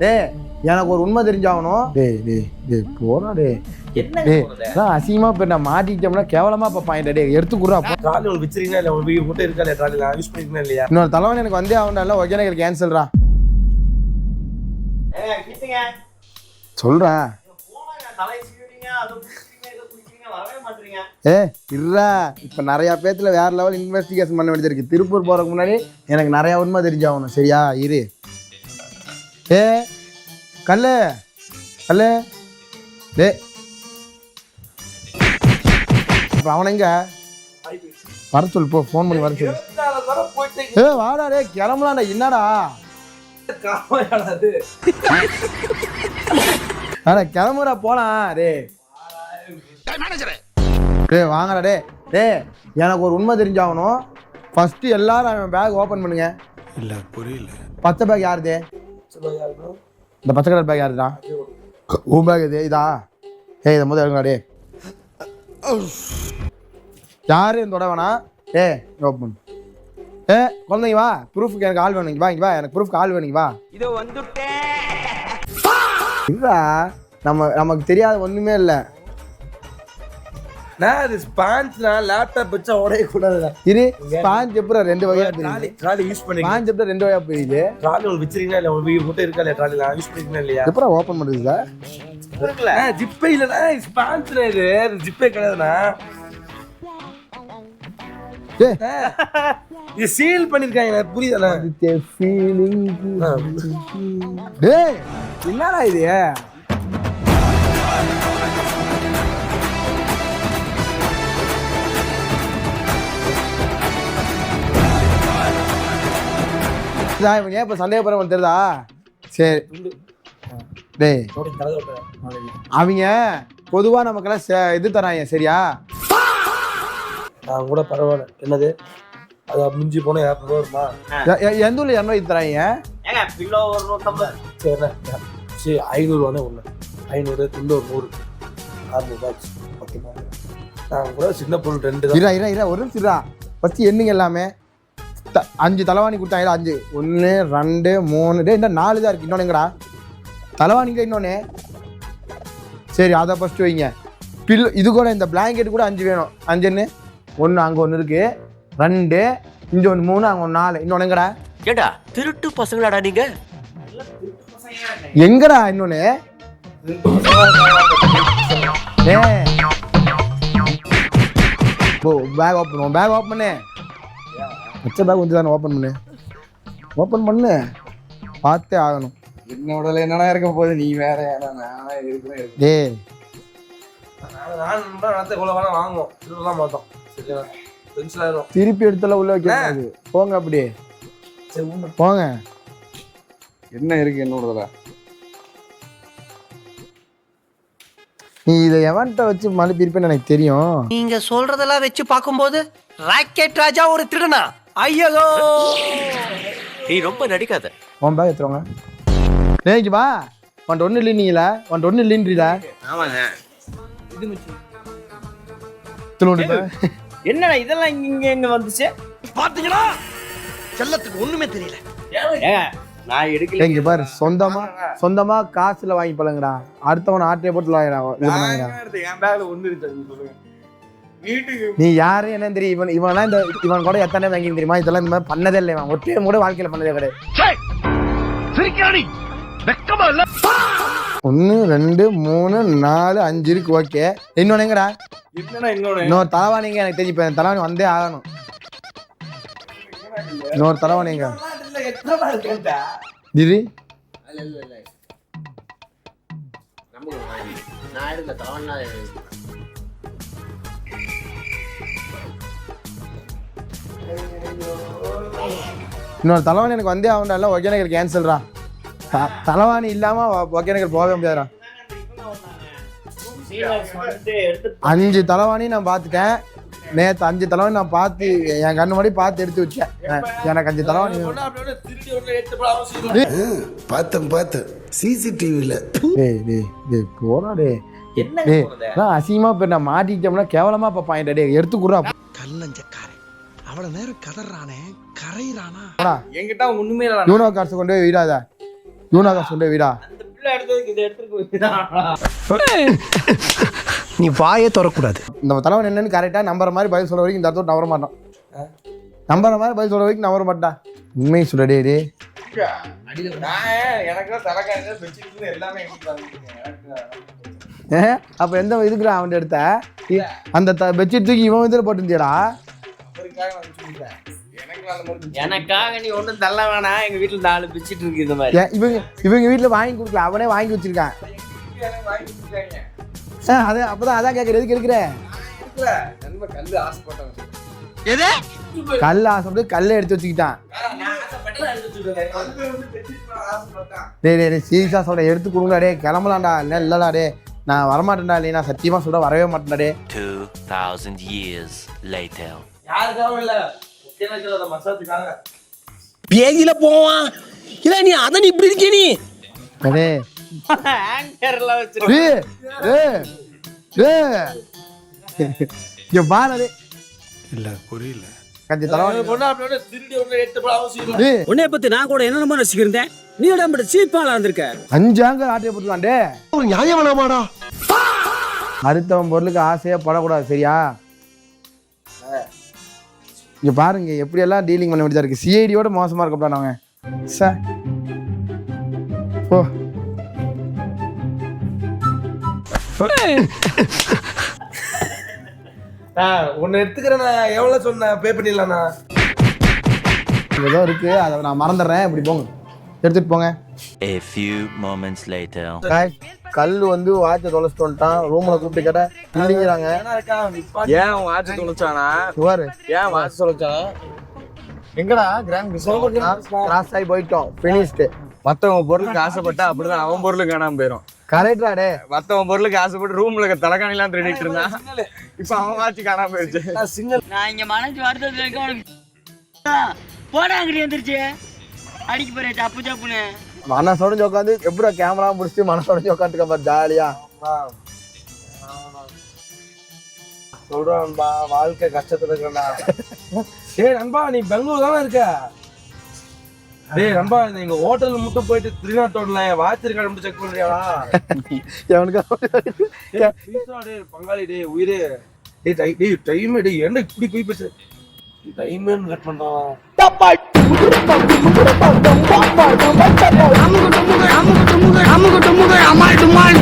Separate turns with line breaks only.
டேய் எனக்கு ஒரு உண்மை தெரிஞ்சாகணும். டேய் போறா டேய். என்ன அசிங்கமா போய் நான் மாட்டிக்கிட்டோம்னா கேவலமா பார்ப்பாங்க. டேய் எடுத்து குடுறா.
ட்ராலி உங்களுக்கு வச்சிருக்கீங்களா இல்லை உங்களுக்கு மட்டும் இருக்கா இல்லையா ட்ராலி நான் யூஸ் பண்ணிருக்கேன் இல்லையா?
இன்னொரு தலைவன் எனக்கு வந்தே ஆகணும்ல. ஒகேனக்கல் கேன்சல்ரா. சொல்றேன். இருடா இப்ப நிறைய பேத்துல வேற லெவல் இன்வெஸ்டிகேஷன் பண்ண வேண்டியது இருக்கு. திருப்பூர் போறதுக்கு முன்னாடி எனக்கு நிறைய உண்மை தெரிஞ்சாகணும். சரியா இரு. கல்லு கல்லு டே அவனைங்க வர சொல். போ ஃபோன் பண்ணி வர சொல்லு. வாடா டே கிளம்பலாம்டா. என்னடா அட கிளம்புறா போலாம். டே வாங்கடா. டே எனக்கு ஒரு உண்மை தெரிஞ்சாகணும். ஃபர்ஸ்ட் எல்லாரும் அவன் பேக் ஓபன் பண்ணுங்க.
இல்ல புரியல.
பச்சை பேக் யாருது? இந்த பச்சை கலர் பேக் யாருடா? உன் பேக் இது இதா? இதை முதல் எடுங்கடா. டே யாரு இந்த வேணா? ஓப்பன். குழந்தைங்க வா, ப்ரூஃப்க்கு எனக்கு ஆள் வேணும். இங்கே வா எனக்கு ப்ரூஃப்க்கு ஆள் வேணும். வா
இதோ வந்துட்டேன்.
இல்லா நமக்கு தெரியாத ஒண்ணுமே இல்லை.
அது ஸ்பான்ச்னா லேப்டாப் வச்சா உடைய கூடாதுடா.
இரு ஸ்பான்ச் எப்பறம் ரெண்டு வகையா தெரியுது.
ட்ராலி யூஸ் பண்ணி
ஸ்பான்ச் எப்பறம் ரெண்டு வகையா தெரியுது.
ட்ராலி உங்களுக்கு வச்சிருக்கீங்களா இல்லை உங்களுக்கு மட்டும் இருக்கா இல்லையா ட்ராலி நான் யூஸ் பண்ணிருக்கேன் இல்லையா?
எப்பறம் ஓபன் பண்ணுறீங்களா?
இருக்குல்ல ஜிப்பே இல்லைண்ணா ஸ்பான்ச்னா இது ஜிப்பே கிடையாதுண்ணா. இது சீல் பண்ணிருக்காங்க புரியுதாண்ணா?
டேய் என்னடா இது? இவங்க ஏன் இப்போ சந்தேகப்படுறவங்க தெரியுதா? சரி டேய் அவங்க பொதுவாக நமக்கெல்லாம் இது தராங்க. சரியா
நான் கூட பரவாயில்ல. என்னது அது மிஞ்சி போனால் 200 வருமா?
எந்த ஊரில் 200 இது தராங்க?
சரிண்ணா சரி 500 ஒன்று 500 துண்டு ஒரு 100 600 ஓகேண்ணா. நான் கூட சின்ன பொருள் 2 தான்.
இரா ஒரு நிமிஷம். ஃபஸ்ட்டு என்னங்க எல்லாமே 5 தலைவாணி கொடுத்தாங்க. 5 1 2 3 டே இன்னும் 4 தான் இருக்குது. இன்னொன்னுங்கடா தலைவாணிங்க இன்னொன்று. சரி அதை ஃபஸ்ட்டு வைங்க. இது கூட இந்த பிளாங்கெட் கூட 5 வேணும். 5 1 அங்கே 1 இருக்குது 2 இங்கே 1 3 அங்கே 1 4 இன்னொன்னுங்கடா.
கேட்டா திருட்டு பசங்களாடா நீங்க?
எங்கடா இன்னொன்று? பேக் ஓப்பன் பேக் ஓப்பன் பண்ணு. பச்சை பேக் வந்து தானே ஓப்பன் பண்ணு பார்த்தே ஆகணும்.
என்னோட என்னடா இருக்க போகுது நீ வேற
டேய்
வாங்குவோம் திருடலாம் மாட்டோம். சரியா
திருப்பி எடுத்தால உள்ள வைக்க போங்க. அப்படியே போங்க.
என்ன இருக்கு என்னோடதுல?
நீ இதை எவன்ட்ட வச்சு மழுப்பிருப்பேன்னு எனக்கு தெரியும்.
நீங்க சொல்றதெல்லாம் வச்சு பார்க்கும்போது ராக்கெட் ராஜா ஒரு திருடனா? ஐயோ நீ ரொம்ப நடிக்காத.
உன் பேக் எடுத்துருவாங்க. டேய்க்கு வா. உன்ட்ட ஒன்றும் இல்லைன்னீங்களா? உன்ட்ட ஒன்றும் இல்லைன்றீங்களா?
ஆமாங்க.
என்னடா இதெல்லாம் இங்க வந்துச்சு
பாத்தீங்களா? செல்லத்துக்கு ஒண்ணுமே தெரியல.
நான் எடுக்கல.
இங்க பாரு சொந்தமா காசுல வாங்கி பழங்கடா. அடுத்தவன் ஆட்டையை போட்டு நீ யாரு என்ன தெரியும்? இவன்லாம் இவன் கூட எத்தனை வாங்கி தெரியுமா? இதெல்லாம் இந்த மாதிரி பண்ணதே இல்லை. இவன் ஒற்றையும் கூட வாழ்க்கையில பண்ணதே கிடையாது. 1 2 3 4 5 இருக்கு. ஓகே இன்னொன்னு எங்கடா? இன்னொரு தலைவாணிங்க எனக்கு தெரியும். தலைவாணி வந்தே ஆகணும். இன்னொரு தலைவாணிங்க திரி இன்னொரு தலைவாணி எனக்கு வந்தே ஆகணும்ல. ஒகேனக்கல் கேன்சல்ரா. தலைவாணி இல்லாம ஒகேனக்கல் போகவே முடியாதுடா. 5 தலைவாணி நான் பார்த்துட்டேன். நேற்று 5 தலைவாணி நான் பார்த்து என் கண்ணு முன்னாடி பார்த்து எடுத்து வச்சேன். எனக்கு 5 தலைவாணி
பார்த்து சிசிடிவில
போறா. டே அசிங்கமா போய் நான் மாட்டிக்கிட்டோம்னா கேவலமா பார்ப்பாங்க. டே எடுத்து குடுறா.
கல்லஞ்சக்காரன் அவ்வளவு நேரம் கதறானே கரையிறானா?
என்கிட்ட ஒண்ணுமே இல்ல.
யூனோ கார்ட்ஸ் கொண்டு போய் விடாத. யூனாக்கா சொன்ன வீடா?
அந்த பிள்ளை எடுத்ததுக்கு இதை எடுத்துட்டு
நீ வாயே திறக்கூடாது.
இந்த தலைவன் என்னன்னு கரெக்டாக நம்புற மாதிரி பதில் சொல்ல வரைக்கும் இந்த இடத்துல நவர மாட்டான். நம்புற மாதிரி பதில் சொல்ல வரைக்கும் நவர மாட்டான். உண்மையை சொல்லடே டே.
எனக்கு தலைக்காணி பெட்ஷீட் எல்லாமே
அப்போ எந்த இதுக்குடா அவன் எடுத்த அந்த பெட்ஷீட் தூக்கி இவன் இதில் போட்டுருந்தியடா?
எனக்காக நீ ஒன்றும் தள்ள வேணாம். எங்க வீட்டுல 4 பெட்ஷீட் இருக்கு இந்த மாதிரி.
இவங்க வீட்டில் வாங்கி கொடுக்கல, அவனே வாங்கி வச்சிருக்கான். அதே அப்பதான் அதான் கேட்குற எதுக்கு எடுக்கிறேன்?
கல்லு ஆசைப்பட்டவன்.
கல் ஆசைப்பட்டு கல்லை எடுத்து வச்சுக்கிட்டான். டே சீரியஸாக சொல்கிறேன், எடுத்து கொடுங்கடா டே, கிளம்பலாம்டா. இல்லைடா டே, நான் வரமாட்டேன்டா. இல்லை நான் சத்தியமாக சொல்ல வரவே மாட்டேன்டா டே.
2000 years later.
யாருக்காகவும் இல்ல, மசாத்துக்காக.
பேதியில போவான். இல்ல நீ அதான் இப்படி இருக்கிய நீ.
அடே
ஆங்கர்லாம் வச்சிருக்கேன்.
இங்க பாரு
இல்ல புரியல.
கஞ்சி தலைவலி.
பொண்ணு அப்படியே திருடி ஒன்று எடுத்து போட அவசியம் இல்லை.
டேய்,
உன்னை பத்தி நான் கூட என்னென்னமோ ரசிக்கிறேன். நீ உடம்பு சீப்பாளா இருந்திருக்க.
5 ஆங்க ஆட்டையை போட்டுருவான்டே.
ஒரு நியாயம் வேணாமாடா?
அடுத்தவன் பொருளுக்கு ஆசையா படக்கூடாது, சரியா? இங்க பாருங்க எப்படியெல்லாம் டீலிங் பண்ண வேண்டியதா இருக்கு. சிஐடியோட மோசமா இருக்கப்படா நாங்க. சார் ஓ
ஒன்னு எடுத்துக்கிறேன். நான் எவ்வளவு சொன்னேன் பே பண்ணிடலாண்ணா?
ஏதோ இருக்கு, அதை நான் மறந்துடுறேன். இப்படி போங்க, எடுத்துட்டு போங்க.
A few moments later.
கல் வந்து வாட்சை தொலைச்சிட்டு வந்துட்டான். ரூம்ல கூப்பிட்டு கேட்டா இல்லைங்கிறாங்க.
ஏன் வாட்ச் தொலைச்சானா?
சுவாரு
ஏன் வாட்ச் தொலைச்சானா?
எங்கடா கிராஸ் ஆகி போயிட்டோம். ஃபினிஷ்டு.
மத்தவங்க பொருளுக்கு ஆசைப்பட்டா அப்படிதான் அவன் பொருளுக்கு காணாம போயிடும்.
கரெக்டா டே.
மத்தவன் பொருளுக்கு ஆசைப்பட்டு ரூம்ல தலைக்காணிலாம் திருடிட்டு இருந்தான். இப்ப அவன் வாட்ச் காணாம போயிடுச்சு.
நான் இங்க மனசு வருத்தம் போடாங்கடி வந்துருச்சு. அடிக்க போறேன் தப்பு தப்புன்னு.
மனசோட உட்காந்து எப்படா கேமரா முடிச்சுட்டு மனசோட உட்காந்துக்க பாரு ஜாலியா.
சொல்றான்பா, வாழ்க்கை கஷ்டத்துல இருக்கா. டேய் நண்பா, நீ பெங்களூர் தானே இருக்க? டேய் நண்பா, எங்க ஹோட்டல்ல மட்டும் போயிட்டு 301ல வாட்ச் இருக்கான்னு மட்டும் செக் பண்றியாடா? டேய் பங்காளி, டேய் உயிரே, டேய் டைம் டேய் என்ன இப்படி போய் பேசு? டைம் கட் பண்றான்.
அம்முக்கு டும்முக்கு அமால் டுமால்.